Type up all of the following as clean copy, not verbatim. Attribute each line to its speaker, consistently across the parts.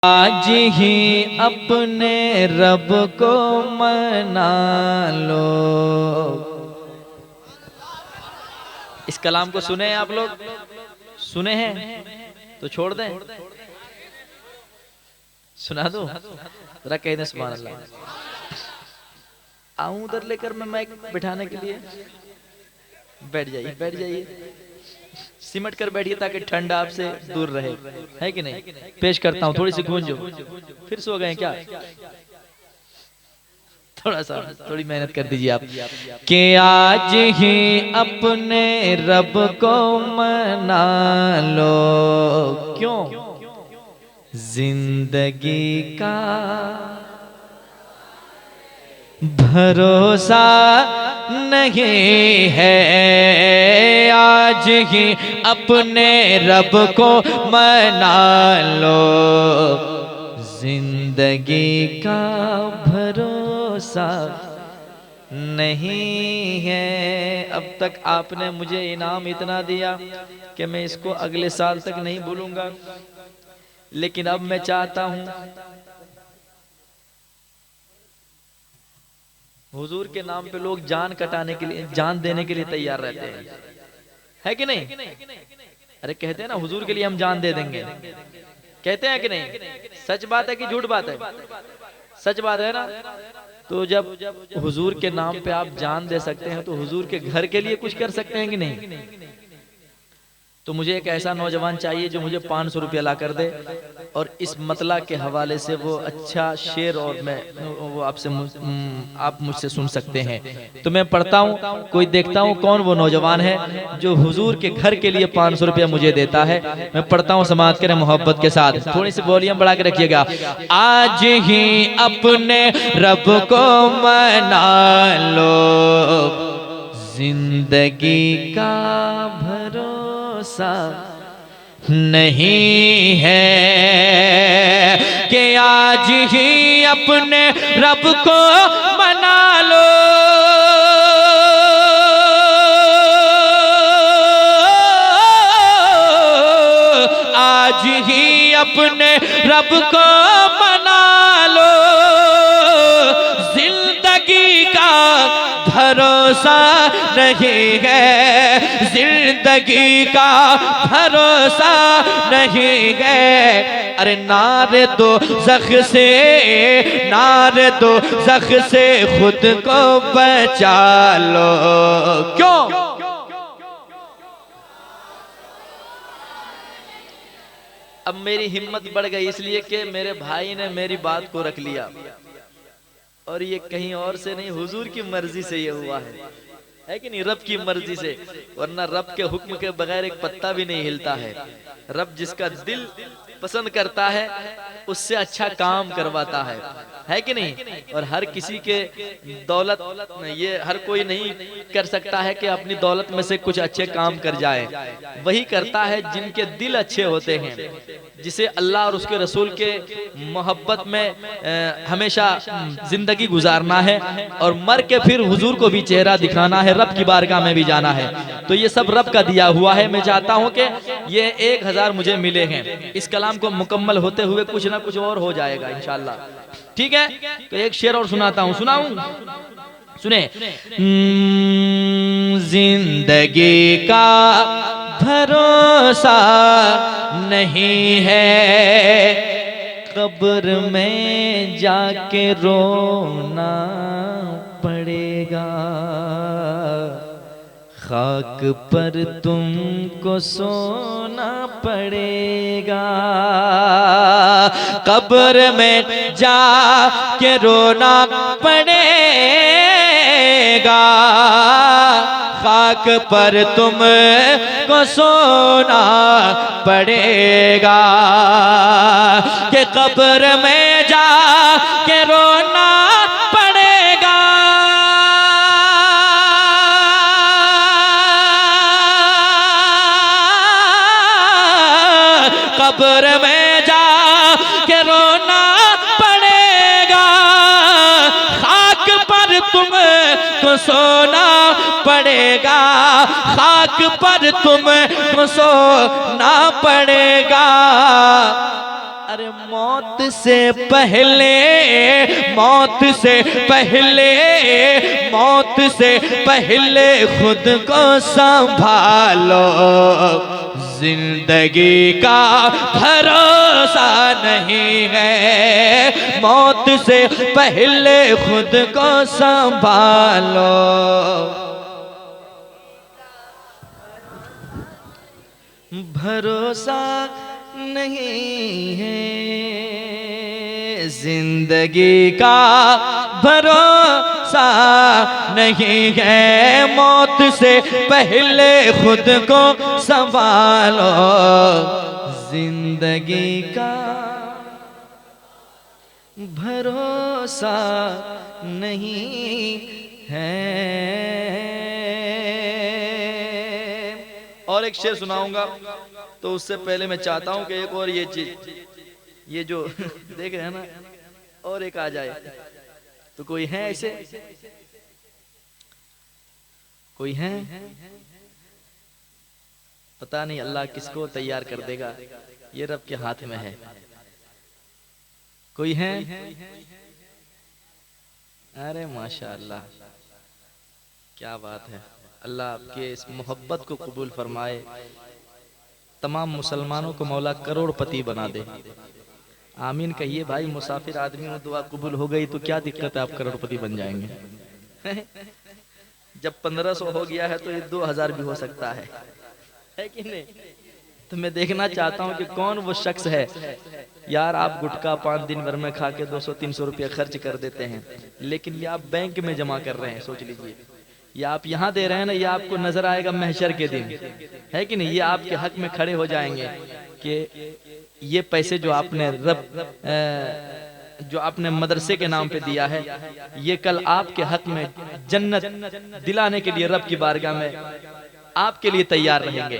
Speaker 1: आज ही अपने रब को मना लो। इस कलाम को सुने हैं आप लोग? सुने हैं तो छोड़ दें, सुना दो जरा, कह दें सुभान अल्लाह। आऊं उधर लेकर मैं माइक बिठाने के लिए? बैठ जाइए, बैठ जाइए, सिमट कर बैठिए ताकि ठंड आपसे दूर रहे, है कि नहीं? पेश करता हूँ, थोड़ी सी गूंजो। फिर सो गए क्या? थोड़ा सा, थोड़ी मेहनत कर दीजिए आप। कि आज ही अपने रब को मना लो, क्यों? जिंदगी का भरोसा नहीं है। आज ही अपने रब को मना लो, जिंदगी का भरोसा नहीं है। अब तक आपने मुझे इनाम इतना दिया कि मैं इसको अगले साल तक नहीं भूलूंगा, लेकिन अब मैं चाहता हूं हुजूर के नाम पे लोग जान कटाने के लिए, जान देने के लिए तैयार रहते हैं, है कि नहीं? अरे कहते हैं ना हुजूर के लिए हम जान दे देंगे, कहते हैं कि नहीं? सच बात है कि झूठ बात है? सच बात है ना? तो जब हुजूर के नाम पे आप जान दे सकते हैं तो हुजूर के घर के लिए कुछ कर सकते हैं कि नहीं? तो मुझे एक ऐसा नौजवान चाहिए जो मुझे 500 रुपया ला कर दे, और इस मतला के हवाले से वो अच्छा शेर और मैं वो आप मुझसे सुन सकते हैं। तो मैं पढ़ता हूँ, कोई देखता हूँ कौन वो नौजवान है जो हुजूर के घर के लिए 500 रुपया मुझे देता है। मैं पढ़ता हूँ, समाज करें मोहब्बत के साथ, थोड़ी सी वॉल्यूम बढ़ा के रखिएगा। आज ही अपने रब को मना लो, जिंदगी का भरोसा नहीं है। कि आज ही अपने रब को मना लो, आज ही अपने रब को मना लो, जिंदगी का भरोसा नहीं है, जिंदगी का भरोसा नहीं है। अरे नारे दो ज़ख से, नारे दो ज़ख से खुद को बचा लो। क्यों? अब मेरी हिम्मत बढ़ गई इसलिए कि मेरे भाई ने मेरी बात को रख लिया, और ये कहीं और से नहीं, हुजूर की मर्जी से ये हुआ है कि नहीं? रब की मर्जी से, वरना रब के हुक्म के बगैर एक पत्ता भी नहीं हिलता है। रब जिसका दिल पसंद करता है उससे अच्छा काम करवाता है कि नहीं? और हर किसी के दौलत, ये हर कोई नहीं कर सकता है कि अपनी दौलत में से कुछ अच्छे काम कर जाए। वही करता है जिनके दिल अच्छे होते हैं, जिसे अल्लाह और उसके रसूल के मोहब्बत में हमेशा जिंदगी गुजारना है, और मर के फिर हुजूर को भी चेहरा दिखाना है, रब की बारगाह में भी जाना है। तो ये सब रब का दिया हुआ है। मैं चाहता हूँ कि ये 1000 मुझे मिले हैं, इस कलाम को मुकम्मल होते हुए कुछ ना कुछ और हो जाएगा इंशाअल्लाह, ठीक है? तो एक शेर और सुनाता हूँ, सुनाऊं? सुने। जिंदगी का भरोसा नहीं है, कब्र में जाके रोना पड़ेगा, खाक पर तुमको सोना पड़ेगा, कब्र में जाके रोना पड़ेगा, खाक पर तुमको सोना पड़ेगा। कि कब्र में जाके रोना पड़ेगा, कब्र में जाके रोना पड़ेगा, खाक पर तुमको सोना पड़ेगा, खाक पर तुमको सोना पड़ेगा। अरे मौत से पहले, मौत से पहले, मौत से पहले खुद को संभालो, जिंदगी का भरोसा नहीं है, मौत से पहले खुद को संभालो। भरोसा नहीं है जिंदगी का, भरोसा नहीं है, मौत से पहले खुद को संभालो, जिंदगी का भरोसा नहीं है। और एक शेर सुनाऊंगा, तो उससे पहले मैं चाहता हूं कि एक और ये चीज, ये जो देख रहे हैं ना, और एक आ जाए तो कोई है ऐसे, कोई है? पता नहीं अल्लाह किसको तैयार कर देगा, ये रब के हाथ में है। कोई है? अरे माशाअल्लाह, क्या बात है। अल्लाह आपके इस मोहब्बत को कबूल फरमाए, तमाम मुसलमानों को मौला करोड़पति बना दे। आमीन कहिए भाई। मुसाफिर आदमी हो, दुआ कबूल हो गई तो क्या दिक्कत है, आप करोड़पति बन जाएंगे। जब 1500 हो गया है तो ये 2000 भी हो सकता है कि नहीं? तो मैं देखना चाहता हूँ कि कौन वो शख्स है यार, आप गुटखा पान दिन भर में खा के 200-300 रुपया खर्च कर देते हैं, लेकिन ये आप बैंक में जमा कर रहे हैं। सोच लीजिए, ये आप यहाँ दे रहे हैं ना, ये आपको नजर आएगा महशर के दिन, है कि नहीं? ये आपके हक में खड़े हो जाएंगे कि ये पैसे जो आपने जो आपने मदरसे के नाम पे दिया है, ये कल आपके हक में जन्नत दिलाने के लिए रब की बारगाह में आपके लिए तैयार रहेंगे।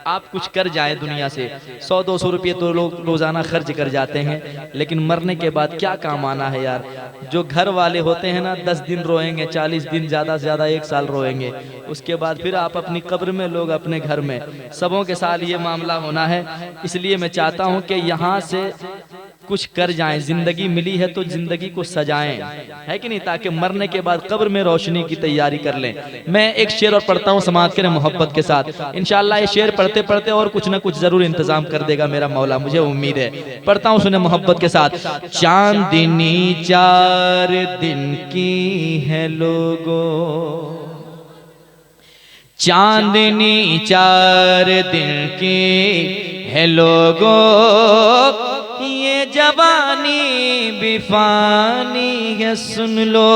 Speaker 1: आप कुछ कर जाए दुनिया से, 100-200 रुपये तो लोग रोजाना खर्च कर जाते हैं, लेकिन मरने के बाद क्या काम आना है यार। जो घर वाले होते हैं ना, 10 दिन रोएंगे, 40 दिन, ज्यादा से ज्यादा 1 साल रोएंगे, उसके बाद फिर आप अपनी कब्र में, लोग अपने घर में। सबों के साथ ये मामला होना है। इसलिए मैं चाहता हूँ कि यहाँ से कुछ कर जाएं, जिंदगी मिली है तो जिंदगी को सजाएं, है कि नहीं, ताकि मरने के बाद कब्र में रोशनी की तैयारी कर लें। मैं एक शेर और पढ़ता हूँ, समाअत करें मोहब्बत के साथ। इंशाअल्लाह ये शेर पढ़ते पढ़ते और कुछ ना कुछ जरूर इंतजाम कर देगा मेरा मौला, मुझे उम्मीद है। पढ़ता हूँ, सुने मोहब्बत के साथ। चांदनी 4 दिन की है लोगों, चांदनी 4 दिन की है लोगों, ये जवानी भी फानी है सुन लो,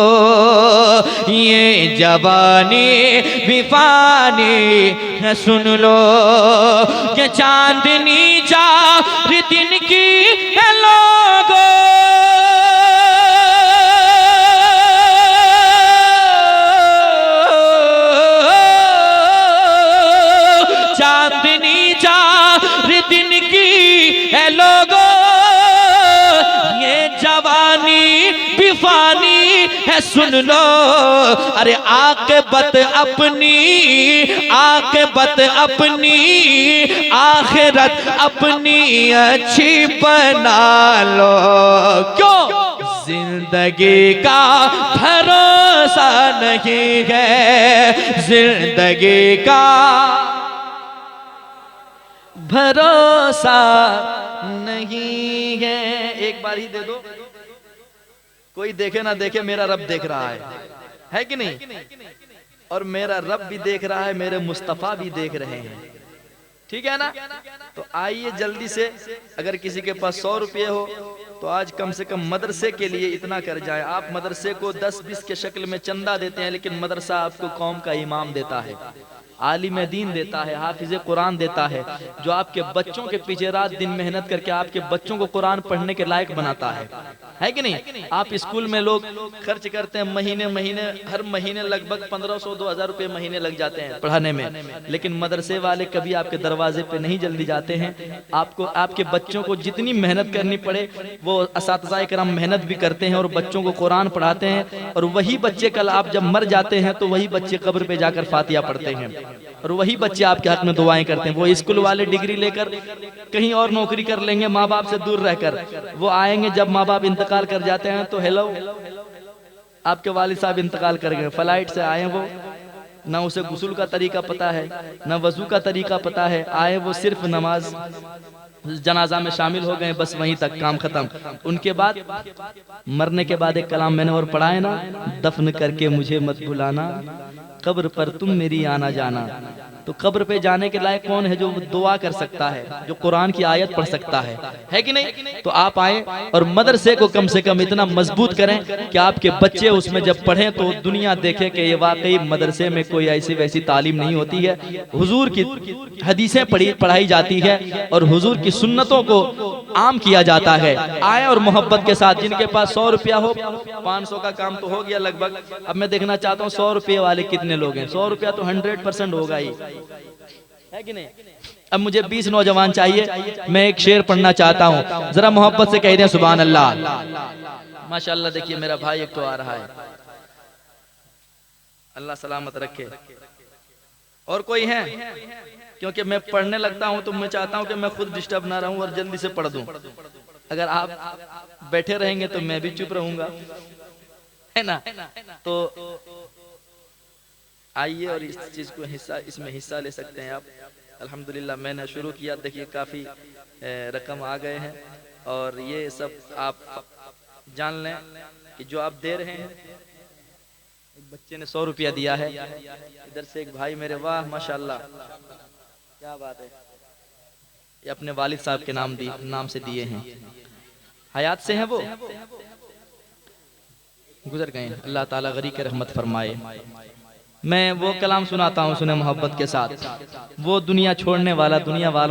Speaker 1: ये जवानी भी फानी है सुन लो, ये चांदनी 4 दिन की है लोगों, चांदनी 4 दिन की है लोगों, जवानी भी फानी है सुन लो, अरे आक़िबत अपनी, आक़िबत अपनी, आखिरत अपनी अच्छी बना लो। क्यों? जिंदगी का भरोसा नहीं है, जिंदगी का भरोसा नहीं है। एक बार ही दे दो, कोई देखे ना देखे, मेरा रब देख रहा है कि नहीं? और मेरा रब भी देख रहा है, मेरे मुस्तफा भी देख रहे हैं, ठीक है ना? तो आइए जल्दी से, अगर किसी के पास 100 रुपये हो तो आज कम से कम मदरसे के लिए इतना कर जाए। आप मदरसे को 10-20 के शक्ल में चंदा देते हैं, लेकिन मदरसा आपको कौम का इमाम देता है, आलिम दीन देता है, हाफिज कुरान देता है, जो आपके बच्चों के पीछे रात दिन मेहनत करके आपके बच्चों को कुरान पढ़ने के लायक बनाता है कि नहीं? आप स्कूल में लोग खर्च करते हैं महीने, हर महीने लगभग 1500-2000 रुपये महीने लग जाते हैं पढ़ाने में, लेकिन मदरसे वाले कभी आपके दरवाजे पे नहीं जल्दी जाते हैं। आपको, आपके बच्चों को जितनी मेहनत करनी पड़े वो असातिज़ाए किराम मेहनत भी करते हैं और बच्चों को कुरान पढ़ाते हैं, और वही बच्चे कल आप जब मर जाते हैं तो वही बच्चे कब्र पे जाकर फातिहा पढ़ते हैं।
Speaker 2: और वही बच्चे आपके हक में दुआएं करते हैं। वो स्कूल वाले डिग्री लेकर कहीं और नौकरी कर लेंगे माँ बाप से दूर रहकर, वो आएंगे जब माँ बाप इंतकाल कर जाते हैं तो हेलो आपके वालिद साहब इंतकाल कर गए, फ्लाइट से आए वो, ना उसे गुस्ल का तरीका पता है ना वजू का तरीका पता है, आए वो सिर्फ नमाज जनाजा में शामिल हो गए, बस वहीं तक काम खत्म। उनके बाद मरने के बाद एक कलाम मैंने और पढ़ा है ना, दफन करके मुझे मत बुलाना, कब्र पर तुम मेरी आना जाना। तो कब्र पे जाने के लायक कौन है जो दुआ कर सकता है, जो कुरान की आयत पढ़ सकता है कि नहीं? तो आप आए और मदरसे को कम से कम इतना मजबूत करें कि आपके बच्चे उसमें जब पढ़ें तो दुनिया देखे कि ये वाकई मदरसे में कोई ऐसी वैसी तालीम नहीं होती है, हुजूर की हदीसें पढ़ाई जाती है और हुजूर की सुन्नतों को आम किया जाता है। आए और मोहब्बत के साथ, जिनके पास 100 रुपया हो, 500 का काम तो हो गया लगभग, अब मैं देखना चाहता हूँ 100 रुपये वाले कितने लोग हैं। 100 रुपया तो 100% होगा ही, है कि नहीं? अब मुझे 20 नौजवान चाहिए, मैं एक शेर पढ़ना चाहता हूँ, जरा मोहब्बत से कह दें सुभान अल्लाह। माशाअल्लाह, देखिए मेरा भाई एक तो आ रहा है, अल्लाह सलामत रखे। और कोई है? क्योंकि मैं पढ़ने लगता हूं तो मैं चाहता हूं कि मैं खुद डिस्टर्ब ना रहूं और जल्दी से पढ़ दूं। अगर आप बैठे रहेंगे तो मैं भी चुप रहूंगा, है ना? तो आइए और इस चीज को इसमें हिस्सा ले सकते हैं आप। अल्हम्दुलिल्लाह मैंने शुरू किया, देखिए काफी रकम आ गए हैं और ये सब आप जान लें कि जो आप दे रहे हैं, एक बच्चे ने 100 रुपया दिया है, इधर से एक भाई मेरे, वाह माशाल्लाह क्या बात है, ये अपने वालिद साहब के नाम से दिए हैं, हयात से हैं वो, गुजर गए, अल्लाह ताला गरी के रहमत फरमाए। मैं वो कलाम सुनाता हूँ, सुने मोहब्बत के साथ। वो दुनिया छोड़ने वाला दुनिया वालों